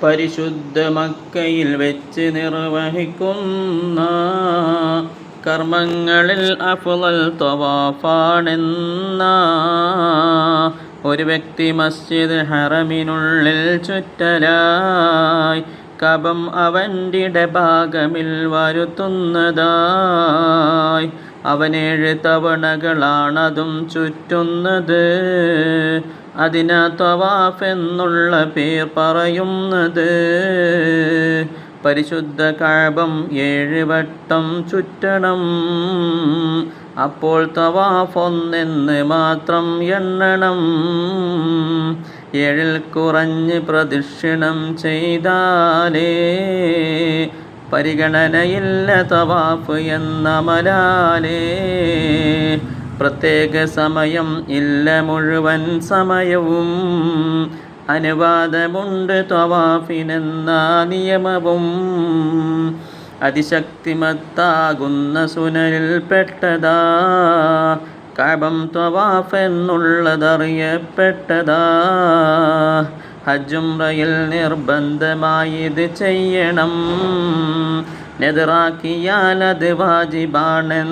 പരിശുദ്ധ മക്കയിൽ വെച്ച് നിർവഹിക്കുന്ന കർമ്മങ്ങളിൽ അഫ്ളൽ തവാഫാണെന്ന ഒരു വ്യക്തി മസ്ജിദ് ഹറമിനുള്ളിൽ ചുറ്റലായി കബം അവൻ്റെ ഇടഭാഗമിൽ വരുത്തുന്നതായി അവൻ 7 തവണകളാണതും ചുറ്റുന്നത്. അതിനാ തവാഫ് എന്നുള്ള പേർ പറയുന്നത്. പരിശുദ്ധ കഅബം 7 വട്ടം ചുറ്റണം. അപ്പോൾ തവാഫ് ഒന്നെന്ന് മാത്രം എണ്ണണം. 7 കുറഞ്ഞ് പ്രദക്ഷിണം ചെയ്താലേ പരിഗണനയില്ല തവാഫ് എന്ന അമലാലേ. പ്രത്യേക സമയം ഇല്ല, മുഴുവൻ സമയവും അനുവാദമുണ്ട് തവാഫിനെന്ന നിയമവും. അതിശക്തിമത്താകുന്ന സുനനിൽ പെട്ടതാ കഅബം തവാഫ് എന്നുള്ളതറിയപ്പെട്ടതാ. ഹജ്ജ് ഉംറയിൽ നിർബന്ധമായി ഇത് ചെയ്യണം. നെദ്റാക്കിയാൽ അത് വാജിബാണെന്നോർക്കണം.